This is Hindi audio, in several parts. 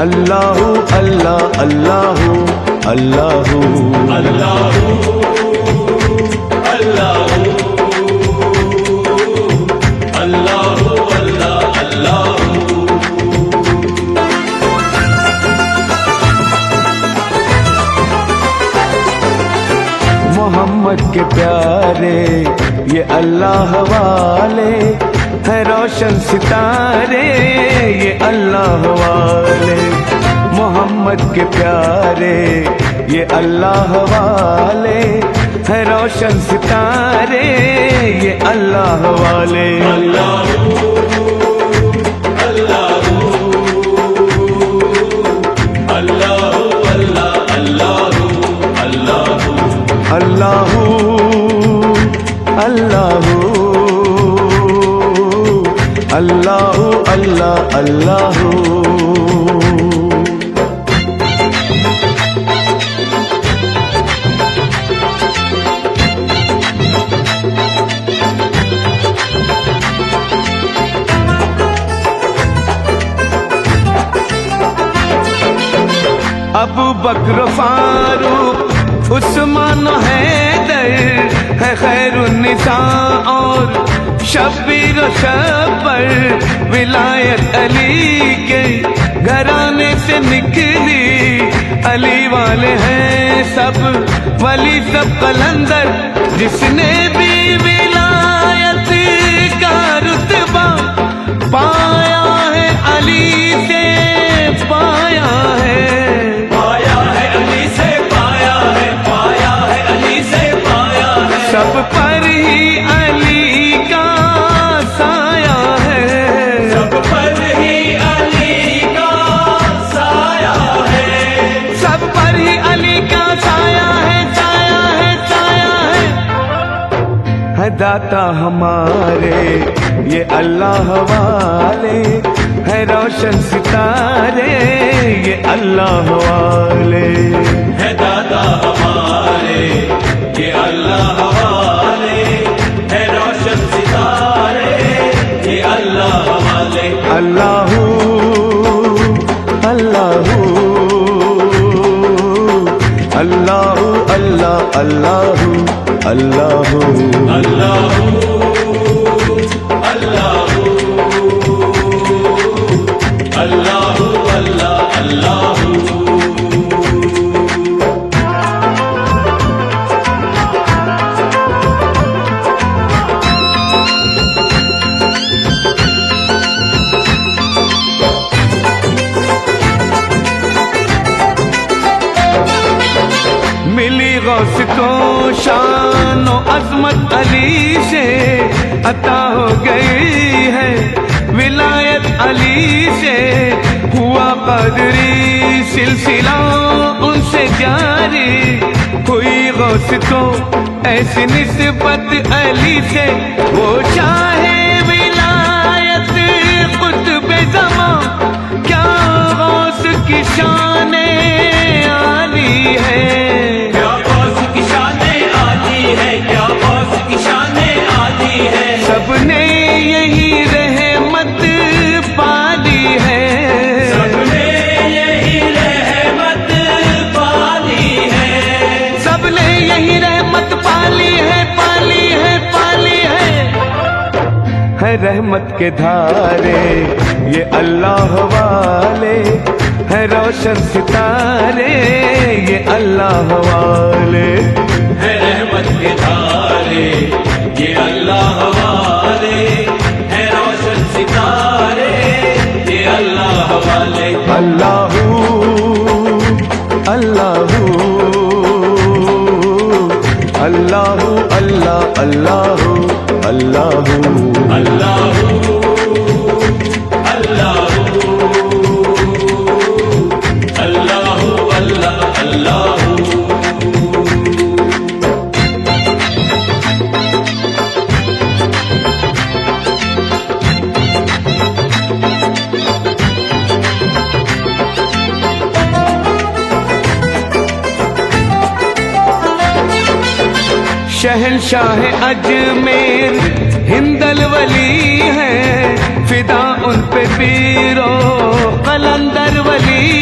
अल्लाहु अल्लाह अल्लाहु अल्लाहु अल्लाहु अल्लाहु अल्लाहु अल्लाह अल्लाहु। मोहम्मद के प्यारे ये अल्लाह वाले है, रोशन सितारे ये अल्लाह वाले। मोहम्मद के प्यारे ये अल्लाह वाले है, रोशन सितारे ये अल्लाह वाले। अल्लाहु अल्लाहु अल्लाहु अल्लाह अल्लाहु अल्लाहु अल्लाहु अल्लाहु अल्लाहु अल्लाह अल्लाहु। अबू बकर फारूक उस्मान हैदर है खैरुन्निसा और शब्बीर शब्बर विलायत अली के घराने से निकली अली वाले हैं सब वली सब कलंदर। जिसने भी विलायत का रुतबा पाया है अली से पाया है, सब पर ही अली का साया है, सब पर ही अली का साया है, सब पर ही अली का साया है, साया है, साया है दाता हमारे ये अल्लाह वाले है, रोशन सितारे ये अल्लाह वाले है दाता हमारे ये अल्लाह वाले है, रोशन सितारे ये अल्लाह वाले। अल्लाहु अल्लाहु अल्लाहु अल्लाह अल्लाहु अल्लाहु अल्लाहु अल्लाहु अल्लाहु अल्लाह अल्लाहु। मिली गौस को शान और अजमत अली से अता हो गई है, विलायत अली से हुआ कदरी सिलसिला उनसे जारी हुई। गौस को ऐसी निस्बत अली से वो चाहे विलायत कुतुब ज़मां, क्या गौस की शान आली है, क्या गौस की शाने आली है, क्या गौस की शाने आली है। सबने यही रहमत पाली है, सबने यही रहमत पाली है, सबने यही रहमत पाली है, पाली है, पाली है रहमत के धारे ये अल्लाह वाले है, रोशन सितारे ये अल्लाह वाले है रहमत के धारे ये अल्लाह वाले है, रोशन सितारे ये अल्लाह वाले। अल्लाहु अल्लाहु अल्लाहु अल्लाह अल्लाहु अल्लाहु अल्लाहु अल्लाहु अल्लाहु अल्लाह अल्लाहु। शहंशाह अजमेर हिंदल वली है, फिदा उन पे पीरो कलंदर वली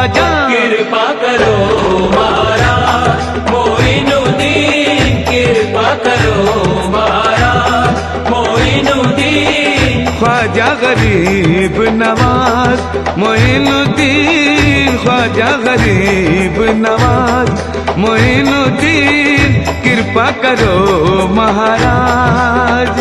ख्वाजा। कृपा करो महाराज मोइनुद्दीन, कृपा करो महाराज मोइनुद्दीन। ख्वाजा गरीब नवाज मोइनुद्दीन, ख्वाजा गरीब नवाज मोइनुद्दीन, कृपा करो महाराज।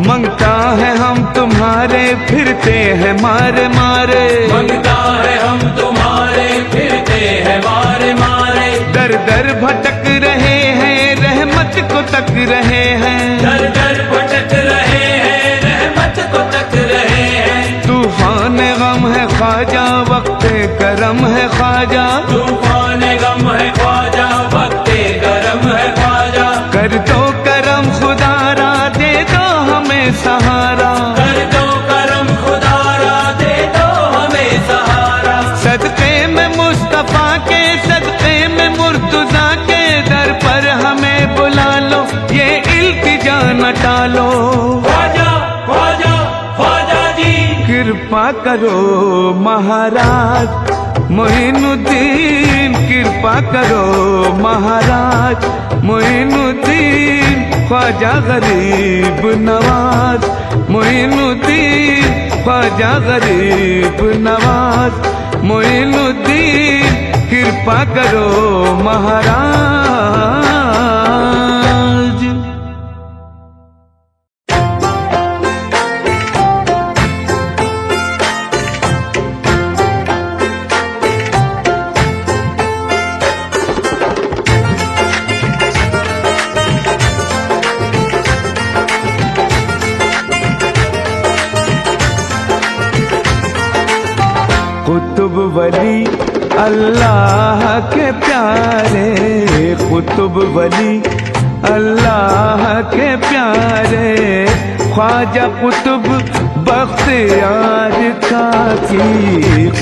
मंगता है हम तुम्हारे फिरते हैं मारे मारे, मंगता है हम तुम्हारे फिरते हैं मारे मारे। दर दर भटक रहे हैं रहमत को तक रहे हैं, दर दर भटक रहे हैं रहमत को तक रहे हैं। तूफान गम है ख्वाजा वक्त करम है ख्वाजा, तूफान गम है ख्वाजा वक्त गरम है ख्वाजा। कर दो करम खुदारा दे दो हमें सहारा, कर दो करम खुदारा दे दो हमें सहारा। सदक़े में मुस्तफा के सदक़े में मुर्तज़ा के दर पर हमें बुला लो, ये इल्तिजा न टालो। ख्वाजा ख्वाजा ख्वाजा जी कृपा करो महाराज मोइनुद्दीन, कृपा करो महाराज मोइनुद्दीन, ख्वाजा गरीब नवाज मोइनुद्दीन, ख्वाजा गरीब नवाज मोइनुद्दीन, कृपा करो महाराज। कुतुब वली अल्लाह के प्यारे, कुतुब वली अल्लाह के प्यारे, ख्वाजा कुतुब बख्तियार काकी।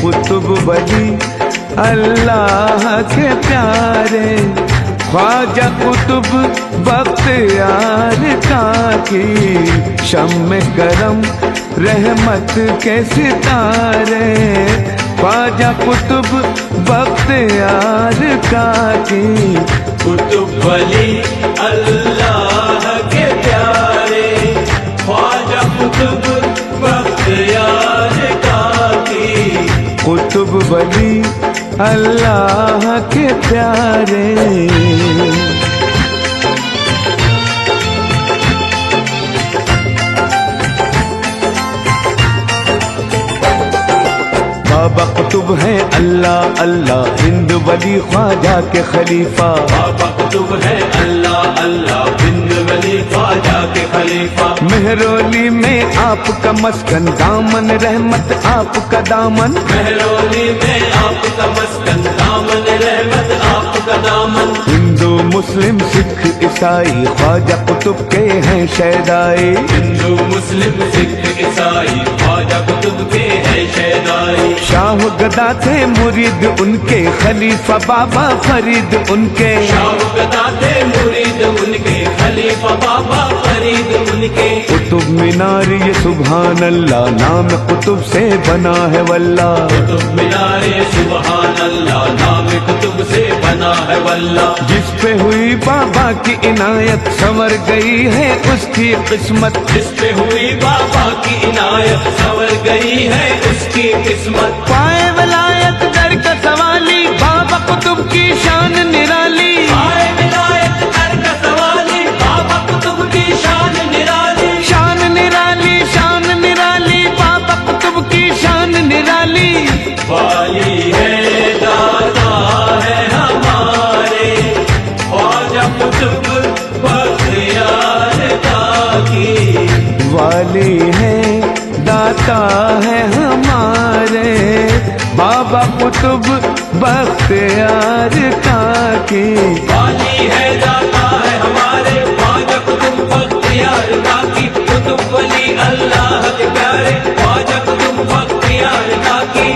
कुतुब वली अल्लाह के प्यारे, ख्वाजा कुतुब बख्तियार काकी। शम्मे करम रहमत के सितारे, ख्वाजा कुतुब बख्तियार काकी। कुतुब वली अल्लाह के प्यारे, ख्वाजा कुतुब बख्तियार काकी। कुतुब वली अल्लाह के प्यारे। बाबा कुतुब है अल्लाह अल्लाह, हिंद वली ख्वाजा के खलीफा। बाबा कुतुब है अल्लाह अल्लाह, हिंद वली ख्वाजा के खलीफा। मेहरौली में आपका मस्कन, दामन रहमत आपका दामन। मेहरौली में आपका मस्कन, दामन रहमत आपका दामन। हिंदू मुस्लिम सिख ईसाई ख्वाजा कुतुब के हैं शहदाई। हिंदू मुस्लिम सिख ईसाई ख्वाजा कुतुब के हैं शहदाई। शाह गदा थे मुरीद उनके, खलीफा बाबा फरीद उनके। शाह गदा थे मुरीद उनके, खलीफा बाबा फरीद उनके। कुतुब मीनार ये सुभान अल्लाह, नाम कुतुब से बना है वल्ला। कुतुब मीनार ये सुभान अल्लाह, नाम कुतुब से बना है वल्ला। जिस पे हुई बाबा की इनायत, संवर गई है उसकी किस्मत। जिस पे हुई बाबा की इनायत, संवर गई है उसकी किस्मत। पाए वलायत दर का सवाली, बाबा कुतुब की शान निराली। पाए विलायत दर का सवाली, बाबा कुतुब की शान निराली। शान निराली, शान निराली, बाबा कुतुब की शान निराली। वाली है दाता है हमारे, ख्वाजा कुतुब बख्तियार काकी। वाली है दाता है हमारे, बाबा कुतुब बख्तियार काकी। वाली है दाता है हमारे, ख्वाजा कुतुब बख्तियार काकी। कुतुब वली अल्लाह के प्यारे, ख्वाजा कुतुब बख्तियार काकी।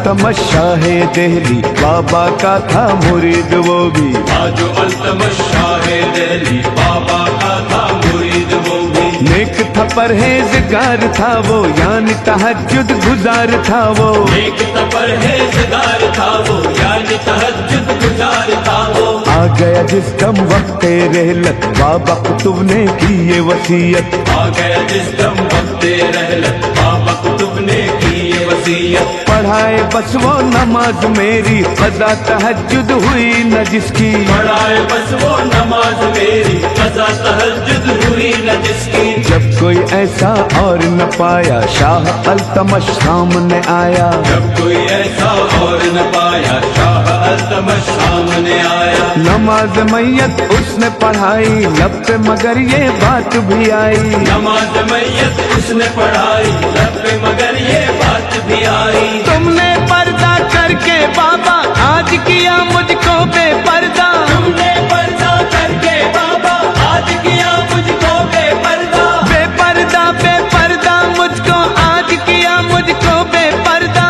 अल्तमश शाह दिल्ली बाबा का था मुरीद वो भी। जो अल्तमश शाह दिल्ली बाबा का था मुरीद वो भी। नेक था परहेजगार था वो, यानी तहज्जुद गुजार था वो। नेक था परहेजगार था वो, यानी तहज्जुद गुजार था वो। आ गया जिस दम वक्त रहलत बाबा कुतुब ने की ये वसीयत। आ गया जिस दम वक्त रहलत बाबा कुतुब ने की ये वसीयत। पढ़ाए बस वो नमाज मेरी, क़ज़ा तहज्जुद हुई न जिसकी। पढ़ाए बस वो नमाज मेरी, क़ज़ा तहज्जुद हुई न जिसकी। जब कोई ऐसा और न पाया शाह अल्तमश सामने आया। जब कोई ऐसा और न पाया शाह अल्तमश सामने आया। नमाज मैयत उसने पढ़ाई लब पे मगर ये बात भी आई। नमाज मैयत उसने पढ़ाई लब पे मगर ये बात भी आई। तुमने पर्दा करके बाबा आज किया मुझको बेपर्दा। तुमने पर्दा करके बाबा आज किया मुझको बेपर्दा। बेपर्दा बेपर्दा मुझको आज किया मुझको बेपर्दा।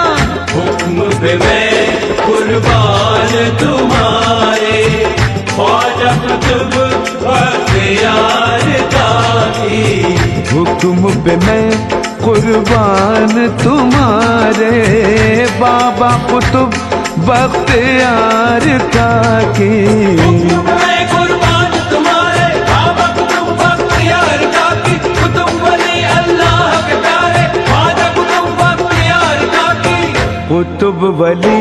हुक्म पे मैं कुर्बान तुम्हारे, ख्वाजा कुतुब बख्तियार काकी। हुक्म पे मैं कुर्बान तुम्हारे, बाबा कुतुब बख्तियार काकी। हुक्म पे मैं कुर्बान तुम्हारे, बाबा कुतुब बख्तियार काकी। कुतुब वली अल्लाह के प्यारे, ख्वाजा कुतुब बख्तियार काकी। कुतुब वली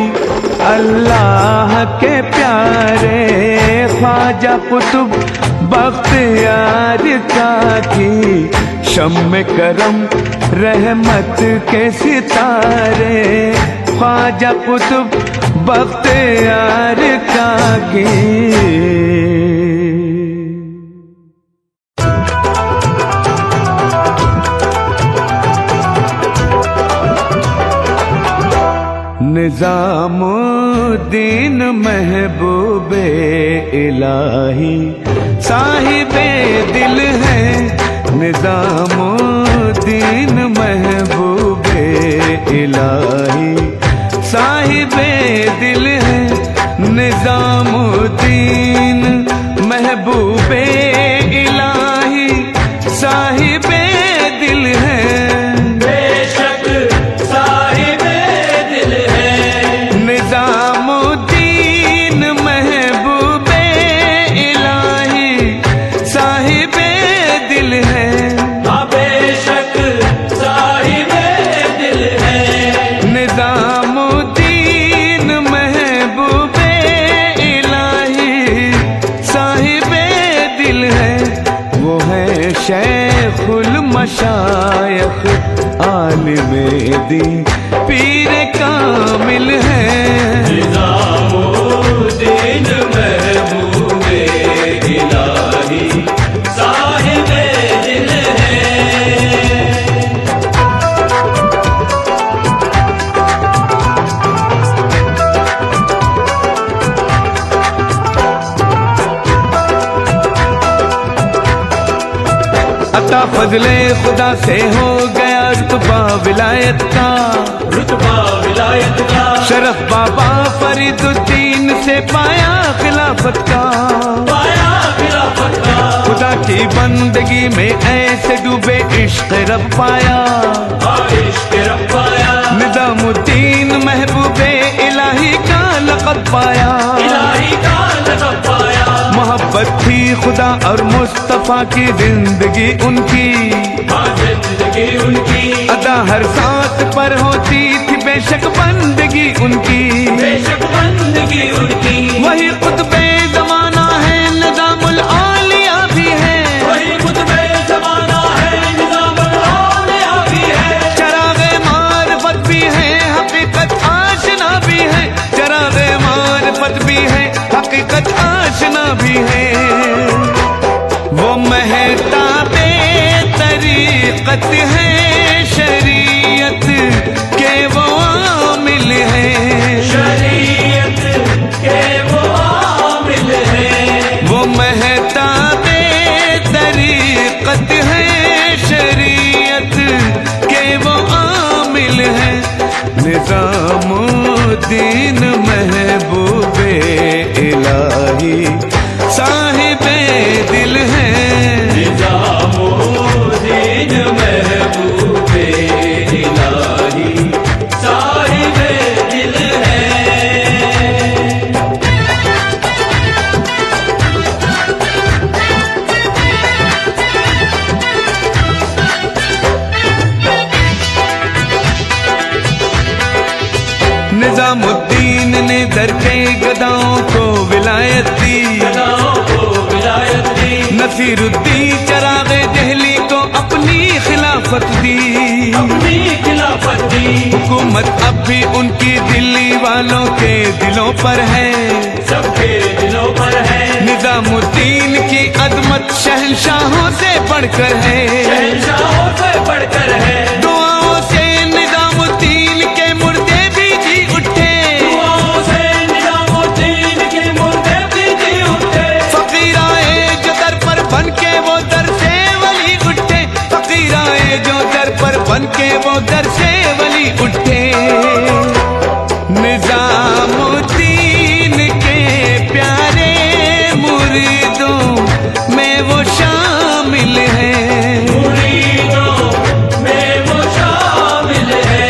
अल्लाह के प्यारे, ख्वाजा कुतुब बख्तियार काकी। शम्मे करम रहमत के सितारे, ख्वाजा कुतुब बख्तियार काकी। निजामुद्दीन महबूबे इलाही साहिबे दिल है। निजामुद्दीन महबूबे इलाही साहिबे दिल है। निजामुद्दीन महबूबे इलाही साहिबे दिल है। बेशक साहिबे दिल है। निजामुद्दीन महबूबे इलाही साहिबे दिल है। बेशक साहिबे दिल है। निजामुद्दीन महबूबे इलाही साहिबे दिल है। वो है शेखुल मशायख आलिमे दीन पीर कामिल है। निजामुद्दीन महबूबे इलाही साहिबे दिल है। अता फजले खुदा से हो गया रुतबा विलायत का। रुतबा विलायत का। शरफ बाबा फरीदुद्दीन से पाया खिलाफत का। पाया खिलाफत का। खुदा की बंदगी में ऐसे डूबे इश्क रब पाया। इश्क रब पाया। निजामुद्दीन महबूबे इलाही का लक़ब पाया। इलाही का लक़ब पाया। मोहब्बत थी खुदा और मुस्तफा की जिंदगी उनकी। जिंदगी उनकी। अदा हर साथ पर होती थी बेशक बंदगी उनकी। बेशक बंदगी उनकी। वही खुतबे जमाना है निजामुल आलिया भी है। वही खुतबे जमाना है निजामुल आलिया भी है। चरागे मारिफत भी है हकीकत आशना भी है। चरागे मारिफत भी है हकीकत आशना भी है। वो महताबे तरीक़त है शरीयत के वो आमिल है। शरीयत के वो आमिल है। वो महताबे तरीक़त है शरीयत के वो आमिल है। निजामुद्दीन निजामुद्दीन महबूबे इलाही साहिबे दिल है। निजामुद्दीन महबूबे इलाही साहिबे दिल है। निजामुद्दीन ने दर के गदाओं को विलायत दी, गदाओं को विलायत दी। नसीरुद्दीन चरागे दहली को अपनी खिलाफत दी, अपनी खिलाफत दी। हुकूमत अब भी उनकी दिल्ली वालों के दिलों पर है, सबके दिलों पर है। निजामुद्दीन की अदमत शहंशाहों से बढ़कर है, शहंशाहों से बढ़कर है। दुआओं से निजामुद्दीन के मुर्दे भी जी उठे, दुआओं से निजामुद्दीन के मुर्दे भी जी उठे। फकीर आए जो दर पर बन के वो दर से वली उठे, फकीर आए जो दर पर बन के वो दर से वली उठे। निजामुद्दीन के प्यारे मुरीदों में वो शामिल हैं, मुरीदों में वो शामिल है।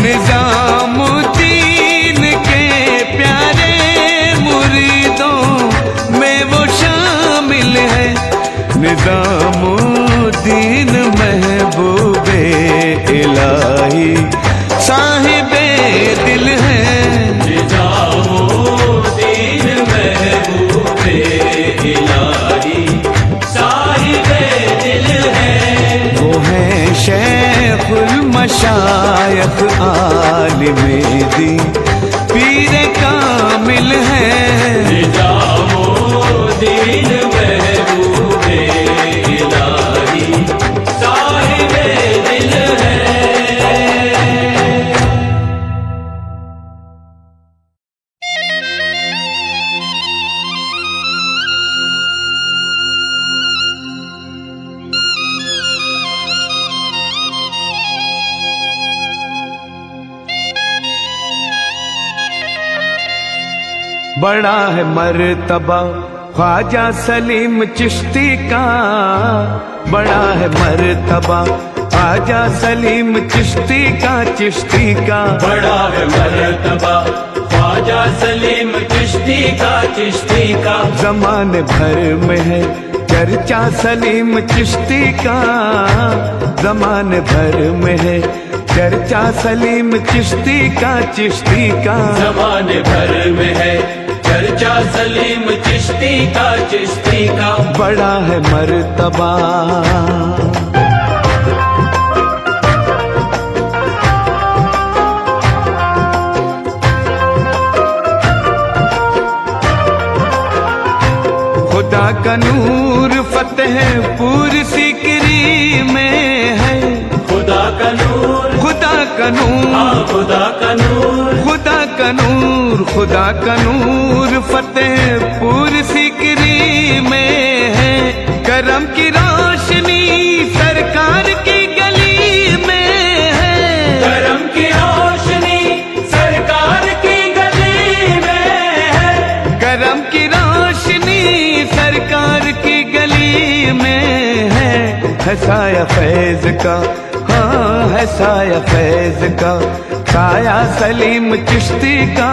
निजामुद्दीन के प्यारे मुरीदों में वो शामिल है। निजामुद्दीन महबूबे इलाही साहिबे दिल है। निजामुद्दीन महबूबे इलाही साहिबे दिल है। वो है शेखुल मशायख आलिमे दीन पीर कामिल है। निजामुद्दीन महबूबे इलाही साहिबे दिल है। बड़ा है मर्तबा ख्वाजा सलीम चिश्ती का, बड़ा है मर्तबा ख्वाजा सलीम चिश्ती का, चिश्ती का। बड़ा है मर्तबा ख्वाजा सलीम चिश्ती का, चिश्ती का। जमाने भर में है चर्चा सलीम चिश्ती का, जमाने भर में है चर्चा सलीम चिश्ती का, चिश्ती का। जमाने भर में है चर्चा सलीम चिश्ती का, चिश्ती का। बड़ा है मर्तबा खुदा का नूर फतेहपुर सीकरी में है, खुदा का नूर, खुदा का नूर, हाँ खुदा का नूर। खुदा का नूर, खुदा का नूर फतेहपुर सीकरी में है। करम की रोशनी सरकार की गली में है, करम की रोशनी सरकार की गली में है। करम की रोशनी सरकार की गली में है। साया फैज का, हाँ है साया फैज का, साया सलीम चिश्ती का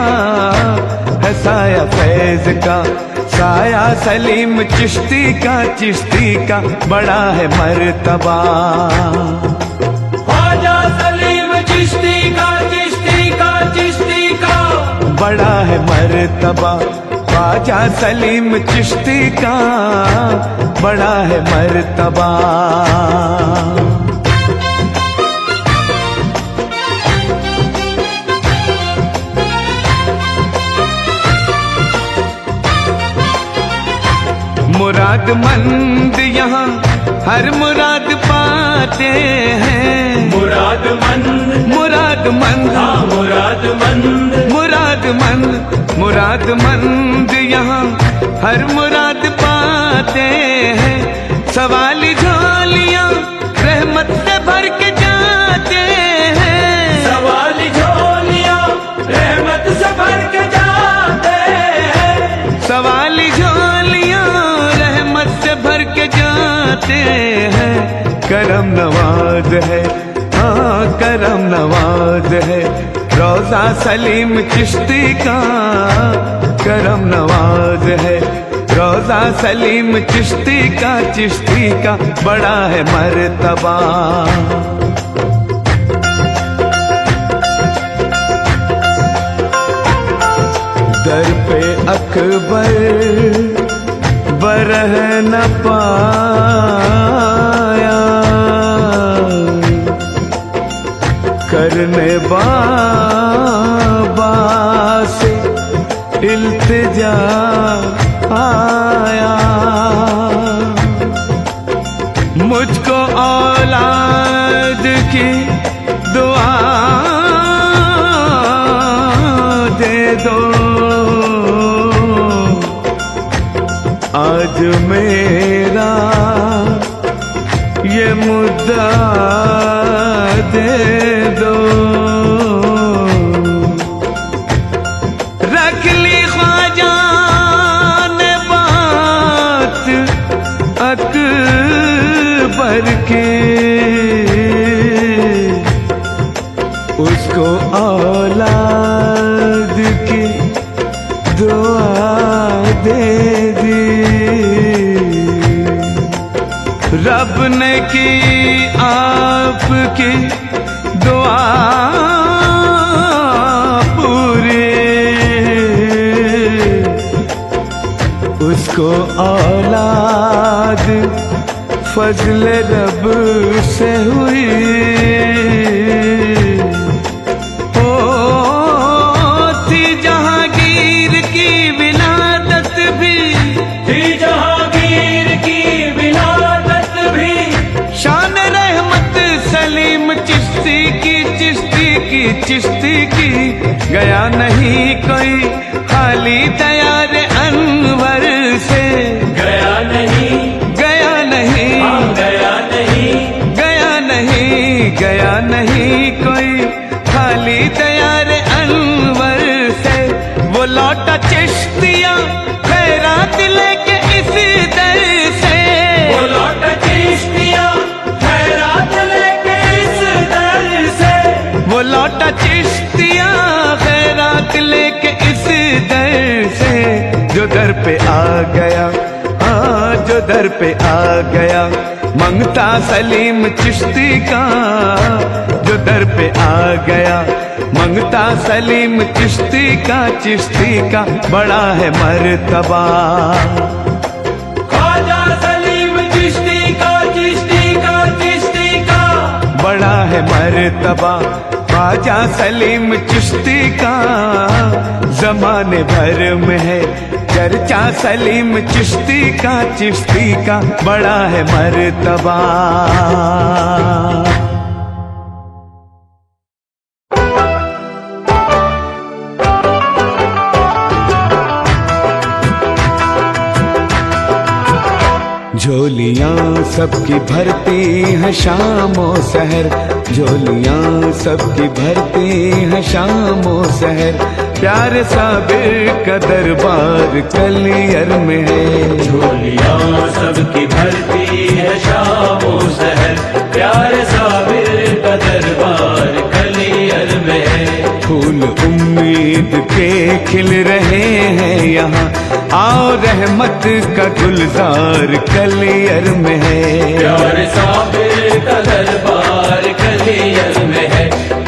है, साया फैज का, साया सलीम चिश्ती का, चिश्ती का। बड़ा है मर्तबा ख्वाजा सलीम चिश्ती का, चिश्ती का, चिश्ती का। बड़ा है मर्तबा ख्वाजा सलीम चिश्ती का, बड़ा है मर्तबा। मुरादमंद यहाँ हर मुराद पाते हैं, मुरादमंद, मुरादमंद, हाँ मुरादमंद, मुरादमंद, मुरादमंद यहाँ हर मुराद पाते हैं। सवाली झोलियाँ रहमत से भर के जाते हैं, सवाली झोलियाँ रहमत से सवाली झोलियां रहमत से भर के जाते हैं। करम नवाज है, हाँ करम नवाज है रोजा सलीम चिश्ती का। करम नवाज है रोजा सलीम चिश्ती का बड़ा है मर्तबा। दर पे अकबर बरह न पाया, करने बाबा से इल्तिजा आया। मुझको औलाद की दुआ दे दो, आज मेरा ये मुद्दा दे दो। रख ली ख्वाजा ने बात अकबर के, उसको औलाद की दुआ दे दी। रब ने की आपकी दुआ पूरी, उसको औलाद फजल रब से हुई। ओ थी जहांगीर की विलादत भी, थी जहांगीर की विलादत भी। शान रहमत सलीम चिश्ती की गया नहीं कोई खाली तैयार अनवर से। गया नहीं, गया नहीं, गया नहीं, गया नहीं, गया नहीं कोई खाली तैयार अनवर से। वो लौटा चिश्तिया खैरात लेके इस दर से। वो लौटा चिश्तिया खैरात लेके इस दर से। वो लौटा चिश्तिया खैरात लेके इस दर से। जो दर पे आ गया, हाँ जो दर पे आ गया मंगता सलीम चिश्ती का। जो दर पे आ गया मंगता सलीम चिश्ती का बड़ा है मर्तबा। ख्वाजा सलीम चिश्ती का बड़ा है मर्तबा। ख्वाजा सलीम चिश्ती का जमाने भर में है चर्चा। सलीम चिश्ती का बड़ा है मर्तबा। झोलियां सबकी भरती हैं शामो सहर, झोलियां सबकी भरती हैं शामो सहर। प्यार साबिर का दरबार कलियर में है। झोलियां सबकी भरती है शामो सहर। प्यार साबिर का दरबार कलियर में है। फूल उम्मीद के खिल रहे हैं यहाँ, आओ रहमत का गुलजार कलियर में है। प्यार साबिर का दरबार कलियर में है।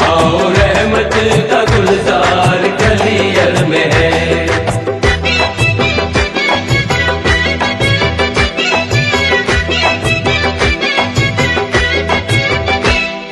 आओ रहमत का गुलजार कलियर में है।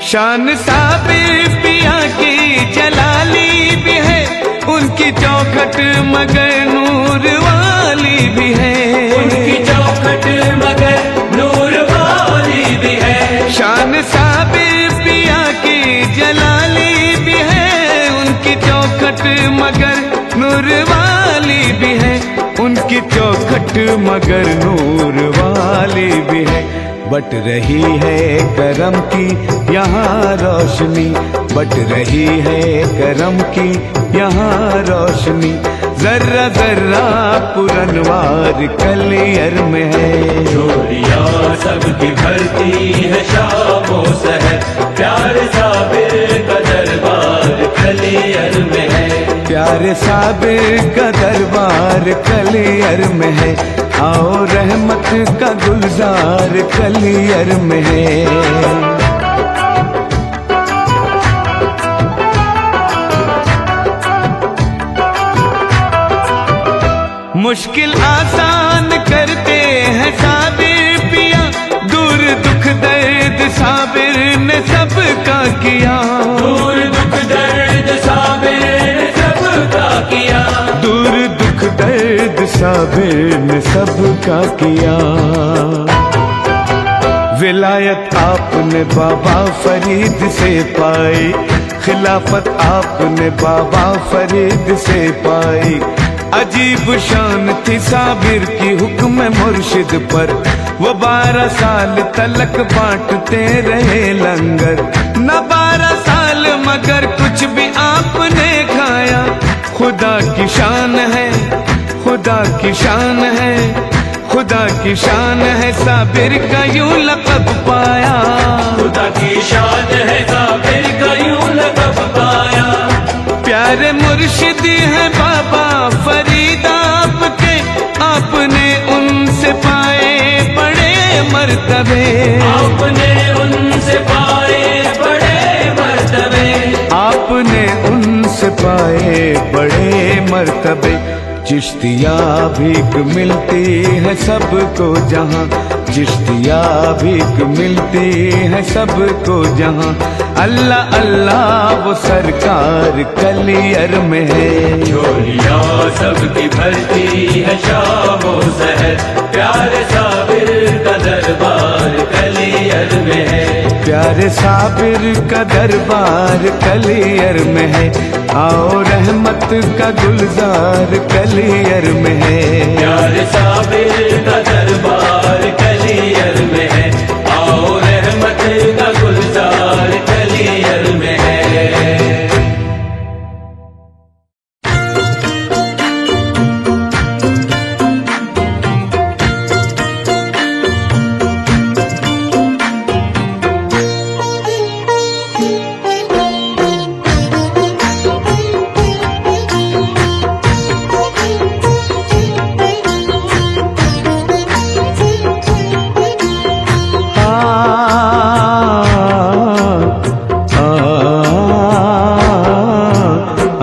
शान साबिर पिया की जलाली भी है, उनकी चौखट मगर नूर वाली भी है। उनकी चौखट मगर नूर वाली भी है। शान साबिर पिया की जलाली भी है, उनकी चौखट मगर नूर वाली भी है। उनकी चौखट मगर नूर वाली भी है। बट रही है करम की यहाँ रोशनी, बट रही है करम की यहाँ रोशनी। जर्रा जर्रा पुरनवार कलियर में है। झोलियाँ सबकी भरती है शामो सहर, प्यारे साबिर का दरबार कलियर में है। प्यारे साबिर का दरबार कलियर में है, आओ रहमत का गुलजार कलियर में है। मुश्किल आसान करते हैं साबिर पिया, दूर दुख दर्द साबिर ने सबका किया। दूर दुख दर्द साबिर ने सबका किया। दूर दुख दर्द साबिर ने सबका किया। विलायत आपने बाबा फरीद से पाई, खिलाफत आपने बाबा फरीद से पाई। अजीब शान थी साबिर की हुक्म मुर्शिद पर, वो 12 साल तलक बांटते रहे लंगर। न 12 साल मगर कुछ भी आपने खाया। खुदा की शान है, खुदा की शान है, खुदा की शान है साबिर का यूं लक़ब पाया। खुदा की शान है साबिर का यूं लक़ब पाया। प्यारे मुर्शिद हैं बाबा फरीद आपके, आपने उनसे पाए बड़े मर्तबे। आपने उनसे पाए बड़े मर्तबे। आपने उनसे पाए बड़े मर्तबे। चिश्तिया भीख मिलती है सबको जहाँ, चिश्तिया भीख मिलती है सबको जहाँ। अल्लाह अल्लाह वो सरकार कलियर में है। झोलियाँ सबकी भरती है शामो सहर, प्यारे साबिर का दरबार कलियर में है। प्यारे साबिर का दरबार कलियर में है, आओ रहमत का गुलजार कलियर में है। प्यारे साबिर का दरबार कलियर में है, आओ रहमत का गुलजार कलियर में है।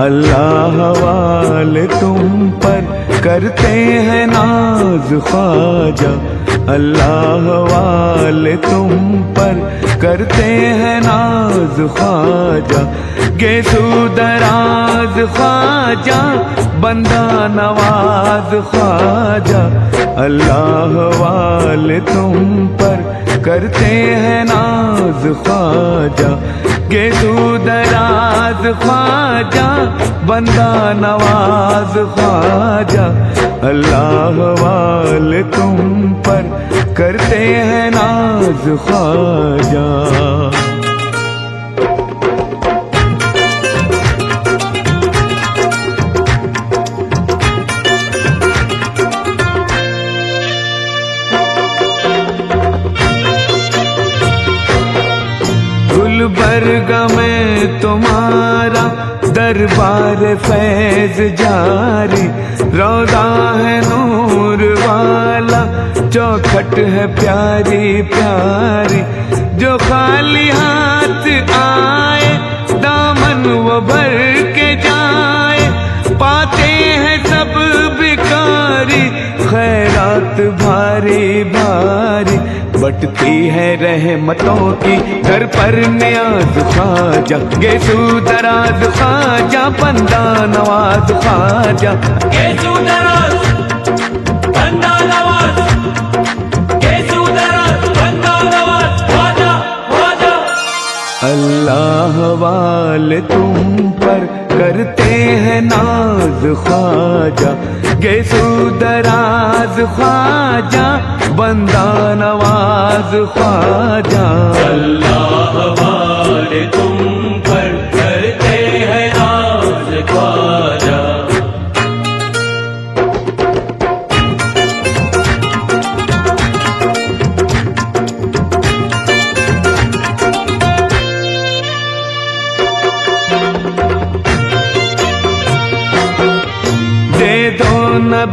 अल्लाह वाले तुम पर करते हैं नाज ख्वाजा, अल्लाह वाले तुम पर करते हैं नाज ख्वाजा। गेसू दराज ख्वाजा, बंदा नवाज ख्वाजा, अल्लाह वाले तुम पर करते हैं नाज ख्वाजा। गेसू दराज ख्वाजा, बंदा नवाज ख्वाजा, अल्लाह वाले तुम पर करते हैं नाज ख्वाजा। गुलबर्गा में तुम्हारा दरबार फैज जारी, रोज़ा है नूर वाला, चौखट है प्यारी प्यारी। जो खाली हाथ आए दामन वो भर के जाए, पाते हैं सब भिखारी खैरात भारी भारी। बटती है रहमतों की घर पर नियाज ख्वाजा, गेसू दराज ख्वाजा, बंदा नवाज ख्वाजा। गेसू दराज बंदा नवाज, गेसू दराज बंदा नवाज, ख्वाजा ख्वाजा। अल्लाह वाले तुम पर करते हैं नाज ख्वाजा, गेसू दराज ख्वाजा, बंदा नवाज ख्वाजा। अल्लाह वाले तुम पर करते हैं नाज ख्वाजा।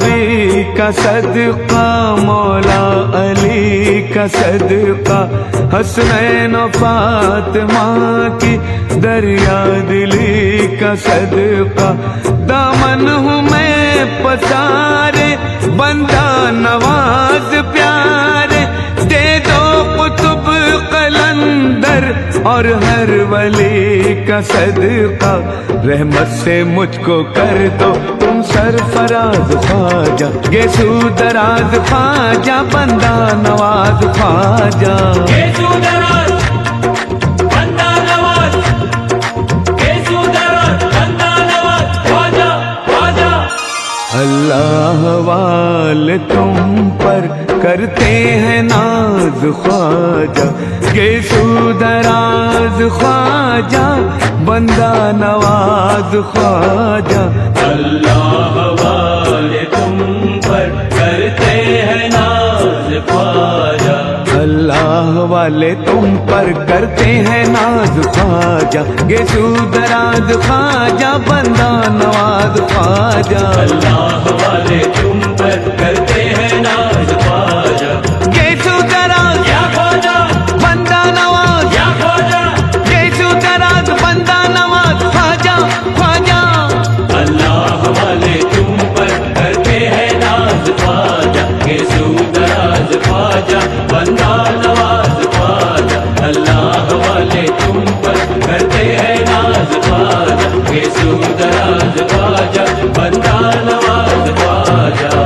अली का सदका, मौला अली का सदका, हसनैन और फातिमा की दरिया दिली का सदका। दामन हूँ मैं पसारे, बंदा नवाज प्यारे, दे दो कुतुब कलंदर और हर वली का सदका। रहमत से मुझको कर दो तुम सरफराज ख्वाजा, गेसू दराज ख्वाजा, बंदा नवाज ख्वाजा। गेसू दराज बंदा नवाज, गेसू दराज बंदा नवाज, ख्वाजा ख्वाजा। अल्लाह वाले तुम पर करते हैं नाज ख्वाजा, गेसू दराज ख्वाजा, बंदा नवाज ख्वाजा। अल्लाह वाले तुम पर करते हैं नाज ख्वाजा, अल्लाह वाले तुम पर करते हैं नाज ख्वाजा, गेसू दराज ख्वाजा, बंदा नवाज ख्वाजा। अल्लाह वाले तुम पर करते हैं नाज ख्वाजा, गेसू दराज या ख्वाजा बंदा नवाज, या ख्वाजा। गेसू दराज बंदा नवाज, ख्वाजा ख्वाजा। अल्लाह वाले तुम पर करते हैं नाज ख्वाजा, गेसू दराज ख्वाजा, बंदा नवाज ख्वाजा। अल्लाह वाले तुम पर करते हैं नाज ख्वाजा, गेसू दराज ख्वाजा, बंदा नवाज ख्वाजा।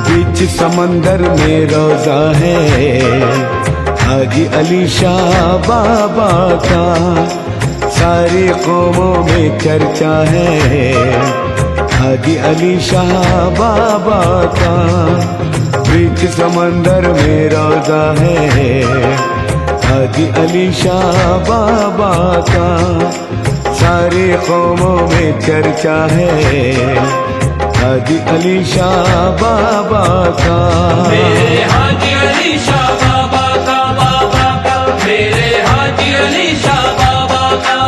बीच समंदर में रोजा है हाजी अली शाह बाबा का, सारी कौमों में चर्चा है हाजी अली शाह बाबा का। बीच समंदर में रोजा है हाजी अली शाह बाबा का, सारी कौमों में चर्चा है हाजी अली शाह बाबा का। मेरे हाजी अली शाह बाबा का, बाबा का, मेरे हाजी अली शाह बाबा का।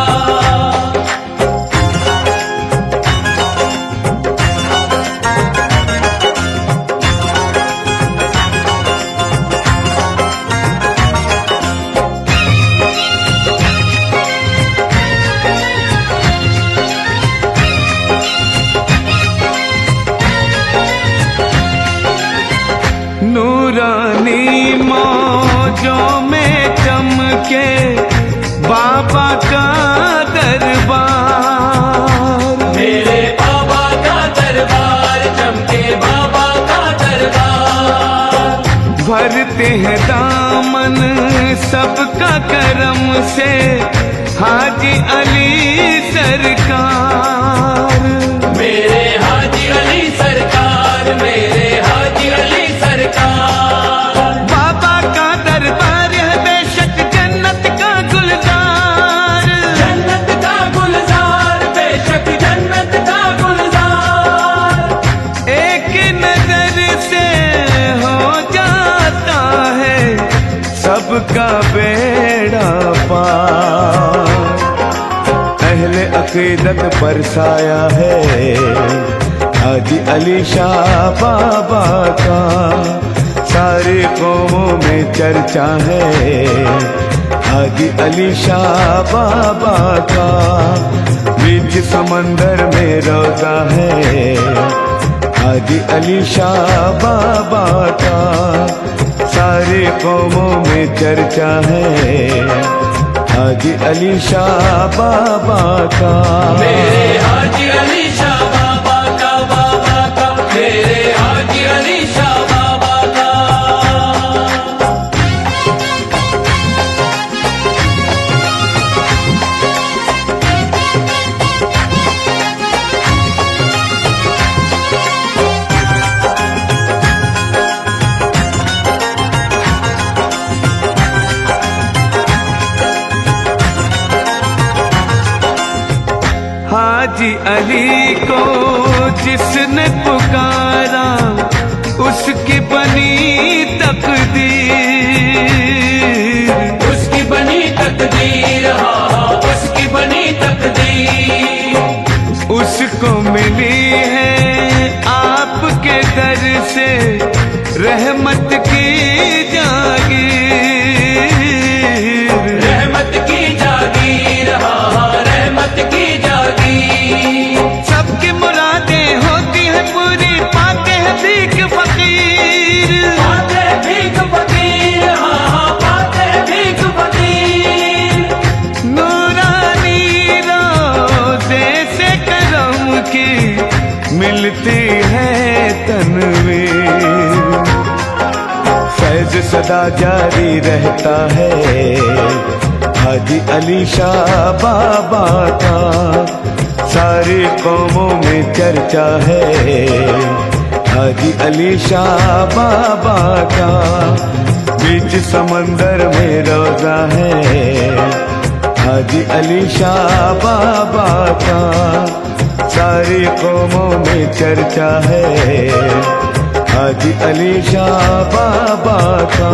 नूरानी मौजों में चमके बाबा का दरबार, मेरे बाबा का दरबार चमके, बाबा का दरबार। भरते हैं दामन सबका करम से हाजी अली सरकार। मेरे हाजी अली सरकार, मेरे हाजी अली सरकार। बाबा का दरबार है बेशक जन्नत का गुलजार, जन्नत का गुलजार, बेशक जन्नत का गुलजार। एक नजर से हो जाता है सबका बेड़ा पार। अहले अकीदत पर साया है हाजी अली शाह बाबा का, सारी कौमों में चर्चा है हाजी अली शाह बाबा का। बीच समंदर में रोजा है हाजी अली शाह बाबा का, सारी कौमों में चर्चा है हाजी अली शाह बाबा का। मेरे हाजी अली शाह बाबा का, बाबा का, मेरे हाजी अली शाह बाबा का। हाजी अली को जिसने पुकारा उसकी बनी तकदीर, उसकी बनी तकदीर, हाँ उसकी बनी तकदीर। उसको मिली है आपके दर से रहमत की जागीर, रहमत की जागीर, हाँ रहमत की जागीर। सबकी मुरादें होती है पूरी, पाते हैं भीख फकीर, पाते भीख फकीर, हाँ पाते भीख फकीर। नूरानी रोज़े से करम की मिलती है तनवीर, फैज़ सदा जारी रहता है हाजी अली शाह बाबा का, सारी कौमों में चर्चा है हाजी अली शाह बाबा का। बीच समंदर में रोजा है हाजी अली शाह बाबा का, सारी कौमों में चर्चा है हाजी अली शाह बाबा का।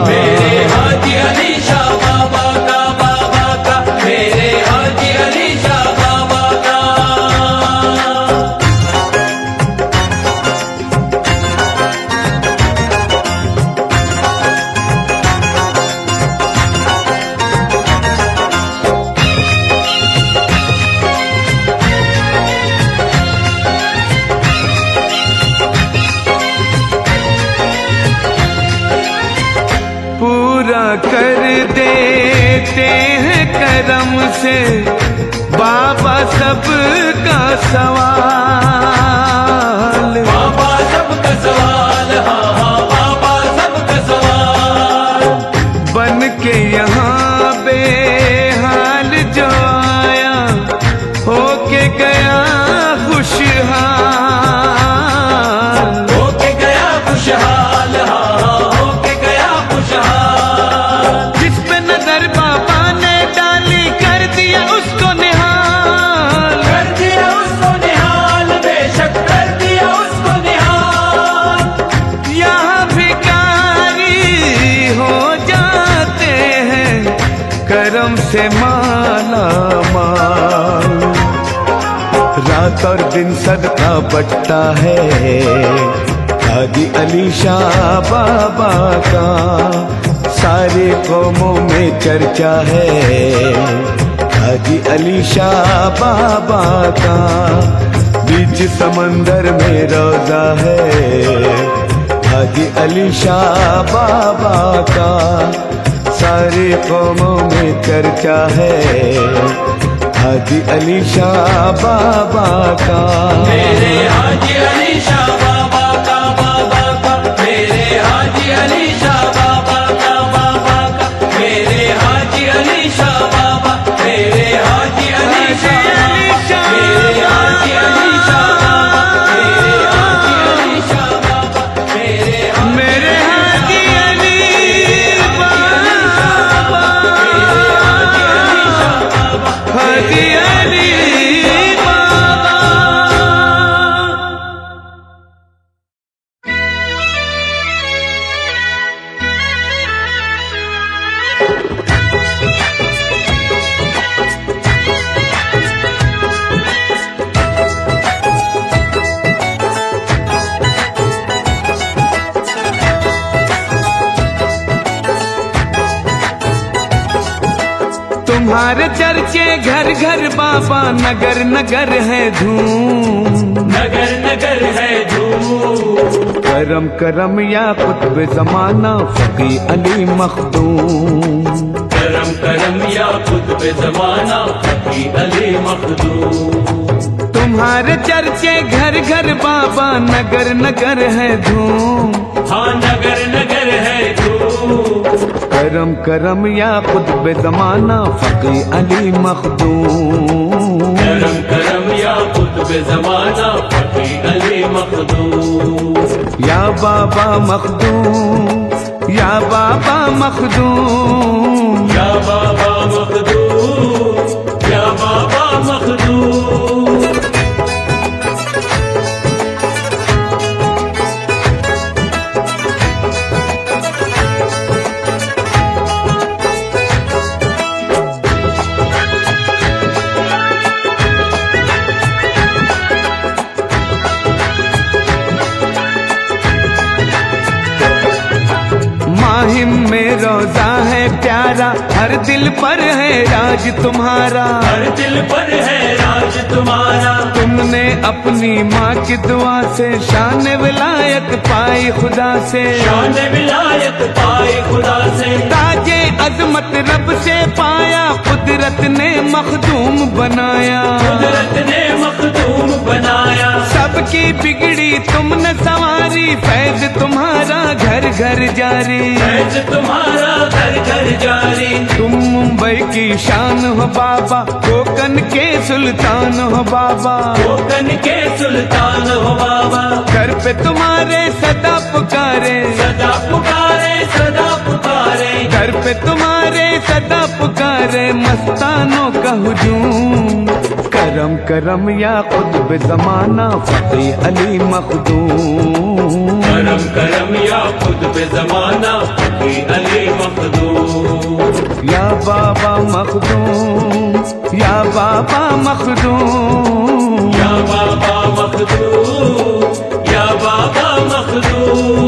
मेरे हाजी अली शाह बाबा का, बाबा का, मेरे हाजी अली शाह बाबा का। पूरा कर देते हैं करम से बाबा सबका सवाल, बाबा सबका सवाल, हाँ हाँ बाबा सबका सवाल। बन के यहाँ बेहाल जो आया होके गया खुशहाल, होके गया खुशहाल, हाँ हाँ होके गया खुशहाल। जिस पे नजर बाबा ने डाली कर दिया उसको निहाल, कर दिया उसको निहाल, बेशक कर दिया उसको निहाल। यहाँ भिखारी हो जाते हैं करम से माला माल, रात और दिन सदका बटता है हाजी अली शाह बाबा का, सारे कौमों में चर्चा है हाजी अली शाह बाबा का। बीच समंदर में रोजा है हाजी अली शाह बाबा का, सारे कौमों में चर्चा है हाजी अली शाह बाबा का। मेरे हाजी अली शाह बाबा का, बाबा का, मेरे हाजी अली शाह बाबा का, बाबा का, मेरे हाजी अली शाह बाबा, मेरे हाजी अली शाह बाबा, मेरे हाजी अली शाह बाबा, मेरे हाजी अली शाह बाबा, मेरे मेरे हाजी अली बाबा, हाजी अली बाबा। तुम्हारे चर्चे घर घर बाबा, नगर नगर है धूम, नगर नगर है धूम। करम करम या कुतुब जमाना फकी अली मखदूम, करम करम या कुतुब ज़माना फकी अली मखदूम। तुम्हारे चर्चे घर घर बाबा, नगर नगर है धूम, हाँ नगर नगर है धूम। करम करम या कुतुब जमाना फकी अली मखदूम, करम करम या कुतुब ज़माना फकी अली मखदूम। या बाबा मखदूम, या बाबा मखदूम, या बाबा मखदूम, या बाबा मखदूम। पर है राज तुम्हारा, हर दिल पर है राज तुम्हारा। तुमने अपनी माँ की दुआ से शान विलायत पाई खुदा से, शान विलायत पाई खुदा से। ताजे अजमत रब से पाया, कुदरत ने मखदूम बनाया, कुदरत ने मखदूम बनाया। सबकी बिगड़ी तुमने सवारी, फैज तुम्हारा घर घर जारी, फैज तुम्हारा घर घर जारी। तुम मुंबई की शान हो बाबा, कोकन के सुल्तान हो बाबा, कोकन के सुल्तान हो बाबा। घर पे तुम्हारे सदा पुकारे, सदा पुकारे सदा पुकारे। घर पे तुम्हारे सदा पुकारे, मस्तानों का हुजूम। करम करम या कुतुब जमाना, फतेह अली मखदूम। करम करम या कुतुब ज़माना, फकीर अली मखदूम। या बाबा मखदूम, या बाबा मखदूम, या बाबा मखदूम, या बाबा मखदूम।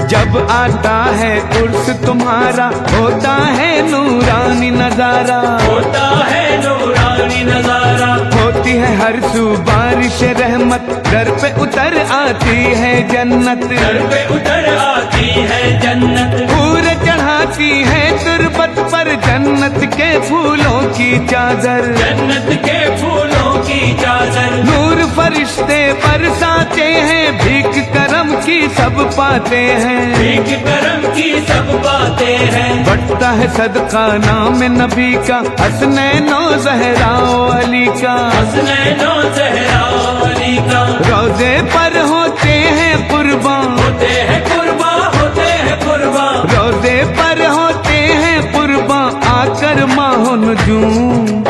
जब आता है उर्स तुम्हारा, होता है नूरानी नजारा, होता है नूरानी नजारा। होती है हर सू बारिश रहमत, दर पे उतर आती है जन्नत, सर पे उतर आती है जन्नत। पूरे चढ़ाती है तुरबत पर जन्नत के फूलों की चादर, जन्नत के फूलों की चादर। नूर फरिश्ते बरसाते हैं, भीख करम की सब पाते हैं, भीख करम की सब बातें हैं। बढ़ता है सदका नाम नबी का, हसनैनो ज़हराओ अली का, हसनैनो ज़हरा अली का। रोजे पर होते हैं कुर्बान, होते हैं कुर्बान, होते हैं कुर्बान। रोजे पर होते हैं कुर्बान, आकर माहो नजूम।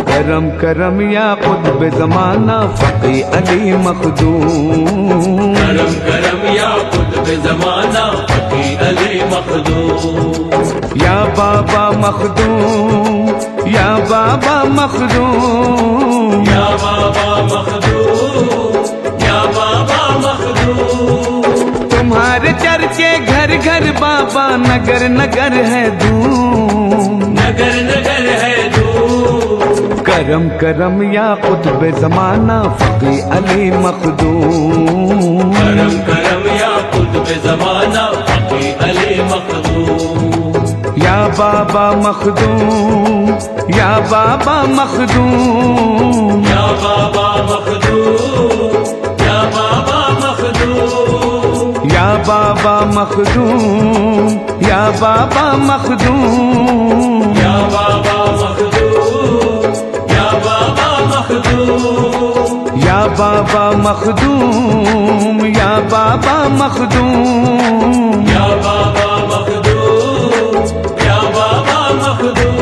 करम करम या कुतुब ज़माना, फकीह अली मखदूम। करम करम या कुतुब ज़माना, फकीर अली मखदूम। या बाबा मखदूम, या बाबा मखदूम, या बाबा मखदूम, या बाबा मखदूम। तुम्हारे चर्चे घर घर बाबा, नगर नगर है धूम, नगर नगर है धूम। करम करम या कुतुब ज़माना, फकीह अली मखदूम। करम करम या कुतुब ज़माना, फकीर अली मखदूम। या बाबा मखदूम, या बाबा मखदूम, या बाबा मखदूम, या बाबा मखदूम। या बाबा मखदूम, या बाबा मखदूम, या बाबा मखदूम, या बाबा मखदूम। या बाबा मखदूम, या बाबा मखदूम, या बाबा मखदूम, या बाबा मखदूम।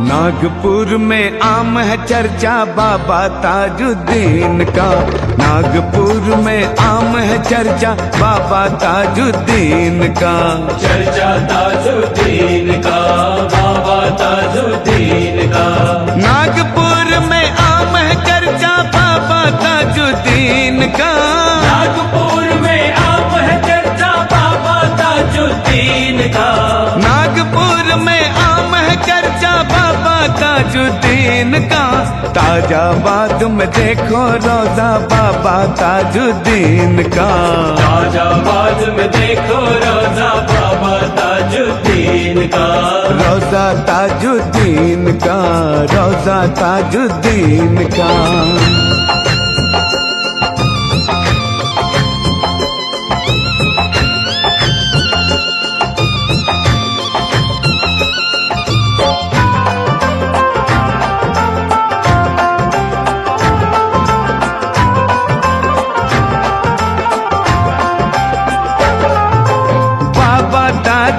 नागपुर में आम है चर्चा बाबा ताजुद्दीन का, नागपुर में आम है चर्चा बाबा ताजुद्दीन का, चर्चा ताजुद्दीन का, बाबा ताजुद्दीन का। नागपुर में आम है चर्चा बाबा ताजुद्दीन का, नागपुर में आम है चर्चा बाबा ताजुद्दीन का। नागपुर में आम है चर्चा बाबा ताजुद्दीन का, ताजाबाद में देखो रोजा बाबा ताजुद्दीन का, ताजाबाद में देखो रोजा बाबा ताजुद्दीन का, रोजा ताजुद्दीन का, रोजा ताजुद्दीन का।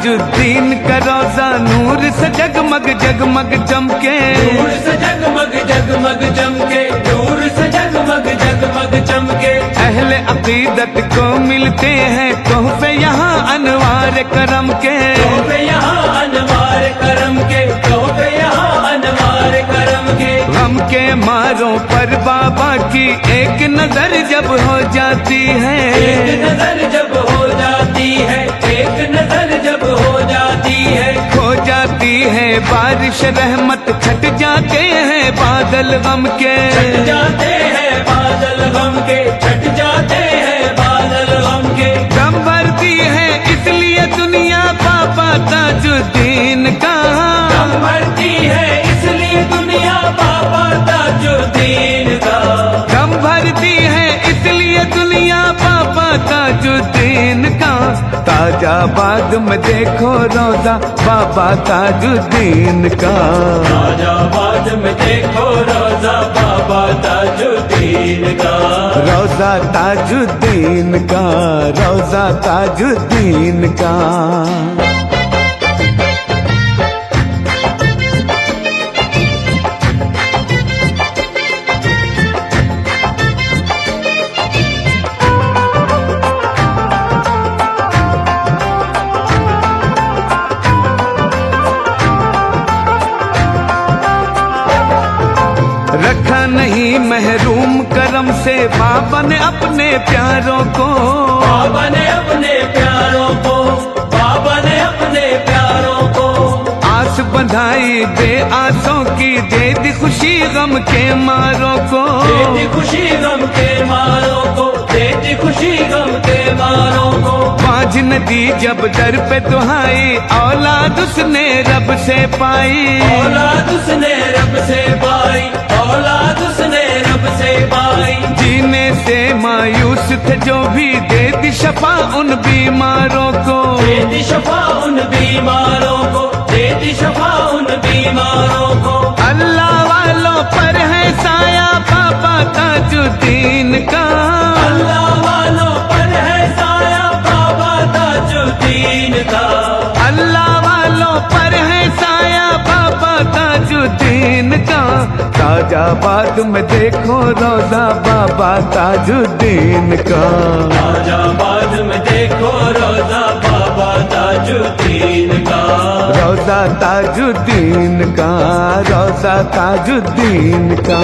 ताजुद्दीन का रोजा नूर से जगमग जगमग चमके, नूर से जगमग जगमग चमके, नूर से जगमग जगमग चमके। अहले अकीदत को मिलते हैं तोहफे यहाँ अनवार करम के, तोहफे यहाँ अनवार करम के, तोहफे यहाँ अनवार करम के। गम के मारों पर बाबा की एक नजर जब हो जाती है, एक नजर जब हो जाती है, एक नजर जब हो जाती है, हो जाती है बारिश रहमत, छट जाते हैं बादल गम के, छट जाते हैं बादल गम के, छट जाते हैं बादल गम के। गम भरती है इसलिए दुनिया बाबा ताजुद्दीन का, गम भरती है इसलिए दुनिया बाबा ताजुद्दीन का, गम भरती है इसलिए दुनिया बाबा ताजुद्दीन का। ताजाबाद में देखो रोजा बाबा ताजुद्दीन का, ताजाबाद में देखो रोजा बाबा ताजुद्दीन का, रोजा ताजुद्दीन का, रोजा ताजुद्दीन का। रखा नहीं महरूम करम से बाबा ने अपने प्यारों को, बाबा ने अपने प्यारों को, बाबा ने अपने प्यारों को। आस बंधाई दे आसों की, दे दी खुशी गम के मारों को, दे दी खुशी गम के मारों को, दे दी खुशी गम के मारों को। बाझ नदी जब दर पे दुहाई, औलाद उसने रब से पाई, औलाद उसने रब से पाई, औलाद उसने रब से पाई। जीने से मायूस थे जो भी, दे दी शफा उन बीमारों को, दे दी शफा उन बीमारों को, दे दी शफा उन बीमारों को। अल्लाह वालों पर है साया बाबा ताजुद्दीन का, अल्लाह वालों पर है साया बाबा ताजुद्दीन का, अल्लाह वालों पर है साया बाबा ताजुद्दीन का। ताजाबाद में देखो रोजा बाबा ताजुद्दीन का, ताजाबाद में देखो रोजा बाबा ताजुद्दीन का, रोजा ताजुद्दीन का, रोजा ताजुद्दीन का।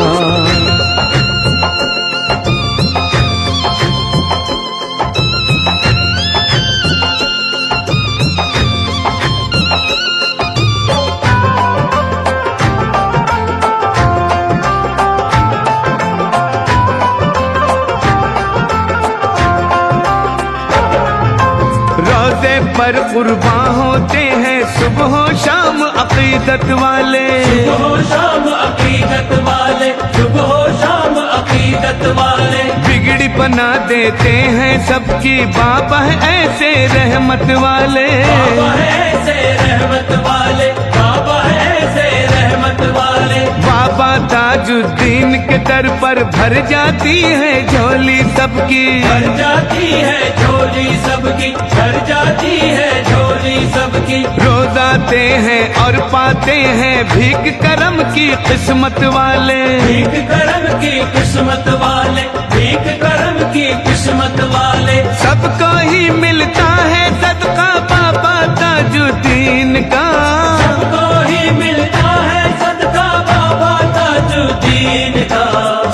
रोजे पर कुर्बान होते हैं सुबह शाम अकीदत वाले, सुबह शाम अकीदत वाले, सुबह शाम अकीदत वाले। बिगड़ी बना देते हैं सबकी बाबा है ऐसे रहमत वाले, बाबा है ऐसे रहमत वाले, बाबा है ऐसे रहमत वाले। बाबा ताजुद्दीन के दर पर भर जाती है झोली सबकी, भर जाती है झोली सबकी, भर जाती है झोली सबकी। रोजाते हैं और पाते हैं भीख करम की किस्मत वाले, भीख करम की किस्मत वाले, भीख करम की किस्मत वाले। सबको ही मिलता है सदका बाबा ताजुद्दीन का, सबको ही मिलता है सदका बाबा ताजुद्दीन का,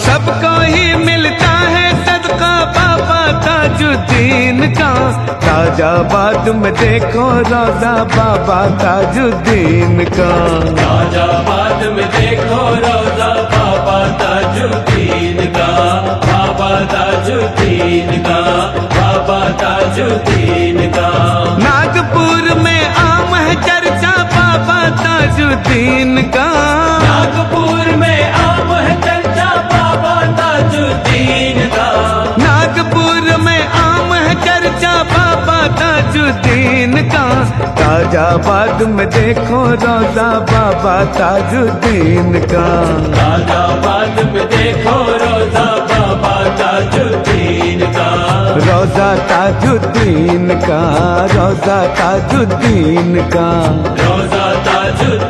सबको ही मिलता है सदका बाबा ताजुद्दीन का। ताजाबाद में देखो रोजा बाबा ताजुद्दीन का, ताजाबाद में देखो रोजा बाबा ताजुद्दीन का, बाबा ताजुद्दीन का, बाबा ताजुद्दीन का। नागपुर में आम है चर्चा बाबा ताजुद्दीन का, नागपुर में आम है चर्चा बाबा ताजुद्दीन का, नागपुर में आम है चर्चा बाबा ताजुद्दीन का। ताजाबाद में देखो रोजा बाबा ताजुद्दीन का, ताजाबाद में देखो रोजा बाबा ताजुद्दीन का। रोजा ताजुद्दीन का, रोजा ताजुद्दीन का। रोजा ताजुद्दीन